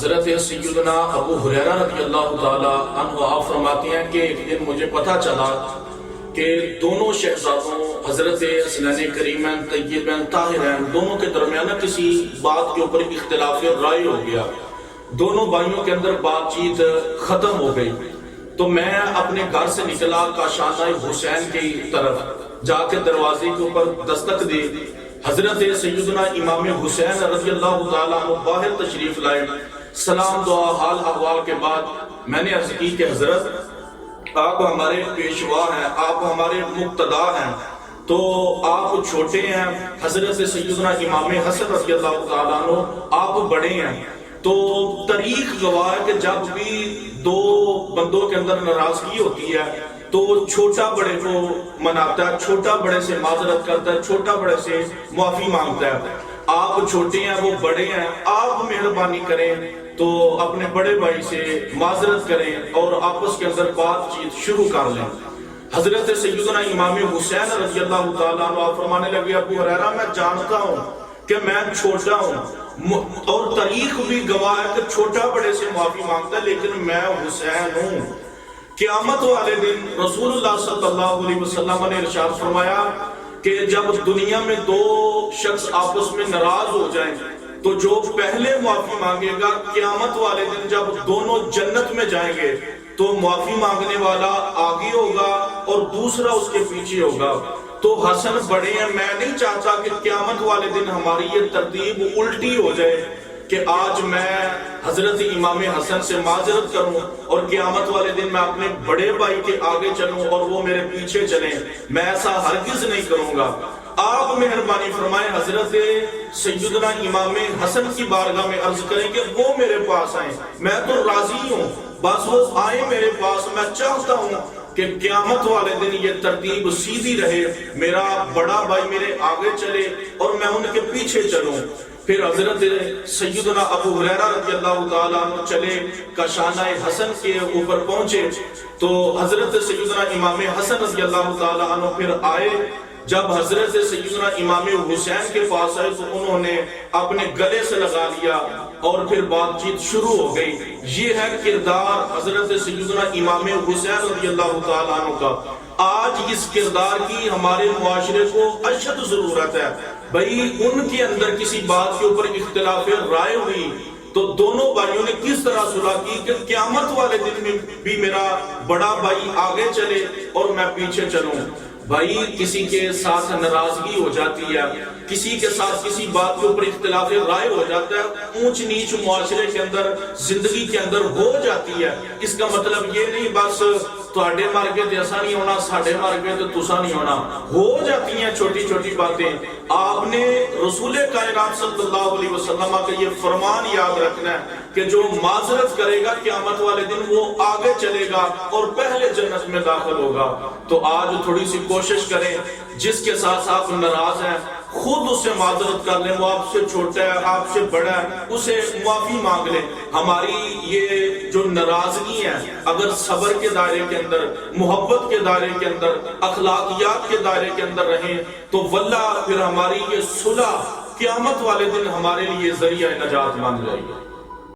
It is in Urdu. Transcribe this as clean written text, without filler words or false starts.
حضرت سیدنا ابو ہریرہ رضی اللہ تعالی عنہ آپ فرماتے ہیں کہ ایک دن مجھے پتہ چلا کہ دونوں شہزادوں حضرت حسنین کریمین طیبین طاہرین دونوں کے درمیان کسی بات کے اوپر اختلاف رائے ہو گیا، دونوں بھائیوں کے اندر بات چیت ختم ہو گئی۔ تو میں اپنے گھر سے نکلا کاشانہ حسین کی طرف جا کے دروازے کے اوپر دستک دی۔ حضرت سیدنا امام حسین رضی اللہ تعالیٰ عنہ باہر تشریف لائے۔ سلام دعا حال احوال کے بعد میں نے عرض کی کہ حضرت آپ ہمارے پیشوا ہیں، آپ ہمارے مقتدا ہیں، تو آپ چھوٹے ہیں، حضرت سیدنا امام حسن رضی اللہ تعالیٰ عنہ آپ بڑے ہیں، تو تاریخ گواہ ہے کہ جب بھی دو بندوں کے اندر ناراضگی ہوتی ہے تو چھوٹا بڑے کو مناتا ہے، چھوٹا بڑے سے معذرت کرتا ہے، چھوٹا بڑے سے معافی مانگتا ہے۔ آپ چھوٹے ہیں، وہ بڑے ہیں، آپ مہربانی کریں تو اپنے بڑے بھائی سے معذرت کریں اور آپس کے اندر بات چیت شروع کر لیں۔ حضرت سیدنا امام حسین رضی اللہ تعالیٰ عنہ فرمانے لگے ابو ہریرہ میں جانتا ہوں کہ میں چھوٹا ہوں اور تاریخ بھی گواہ ہے کہ چھوٹا بڑے سے معافی مانگتا ہے، لیکن میں حسین ہوں۔ قیامت والے دن رسول اللہ صلی اللہ علیہ وسلم نے ارشاد فرمایا کہ جب دنیا میں دو شخص آپس میں ناراض ہو جائیں تو جو پہلے معافی مانگے گا قیامت والے دن جب دونوں جنت میں جائیں گے تو معافی مانگنے والا آگے ہوگا اور دوسرا اس کے پیچھے ہوگا۔ تو حسن بڑے ہیں، میں نہیں چاہتا کہ قیامت والے دن ہماری یہ ترتیب الٹی ہو جائے کہ آج میں حضرت امام حسن سے معذرت کروں اور قیامت والے دن میں اپنے بڑے بھائی کے آگے چلوں اور وہ میرے پیچھے چلیں، میں ایسا ہرگز نہیں کروں گا۔ آپ مہربانی فرمائیں حضرت سیدنا امام حسن کی بارگاہ میں عرض کریں کہ وہ میرے پاس آئیں، میں تو راضی ہوں، بس وہ آئیں میرے پاس، میں چاہتا ہوں کہ قیامت والے دن یہ ترتیب سیدھی رہے، میرا بڑا بھائی میرے آگے چلے اور میں ان کے پیچھے چلوں۔ پھر حضرت سیدنا ابو ہریرہ رضی اللہ تعالیٰ عنہ چلے کاشانہ حسن کے اوپر پہنچے تو حضرت سیدنا امام حسن رضی اللہ تعالیٰ عنہ پھر آئے۔ جب حضرت سیدنا امام حسین کے پاس آئے تو انہوں نے اپنے گلے سے لگا لیا اور پھر بات چیت شروع ہو گئی۔ یہ ہے کردار حضرت سیدنا امام حسین رضی اللہ تعالیٰ عنہ کا۔ آج اس کردار کی ہمارے معاشرے کو اشد ضرورت ہے۔ بھئی ان کے اندر کسی بات کے اوپر اختلاف رائے ہوئی تو دونوں بھائیوں نے کس طرح صلح کی کہ قیامت والے دن میں بھی میرا بڑا بھائی آگے چلے اور میں پیچھے چلوں۔ بھائی کسی کے ساتھ ناراضگی ہو جاتی ہے، کسی کے ساتھ کسی بات کے اوپر اختلاف رائے ہو جاتا ہے، اونچ نیچ معاشرے کے اندر زندگی کے اندر ہو جاتی ہے، اس کا مطلب یہ نہیں بس تواڈے مر گئے تے ایسا نہیں ہونا، ساڈے مر گئے تے تسا نہیں ہونا، ہو جاتی ہیں چھوٹی چھوٹی باتیں۔ آپ نے رسول کائنات صلی اللہ علیہ وسلم کا یہ فرمان یاد رکھنا ہے کہ جو معذرت کرے گا قیامت والے دن وہ آگے چلے گا اور پہلے جنت میں داخل ہوگا۔ تو آج تھوڑی سی کوشش کریں، جس کے ساتھ آپ ناراض ہیں خود اس سے معذرت کر لیں، وہ آپ سے چھوٹا ہے آپ سے بڑا ہے، اسے معافی مانگ لیں۔ ہماری یہ جو ناراضگی ہے اگر صبر کے دائرے کے اندر، محبت کے دائرے کے اندر، اخلاقیات کے دائرے کے اندر رہیں تو واللہ پھر ہماری یہ صلح قیامت والے دن ہمارے لیے ذریعہ نجات بن جائے گی۔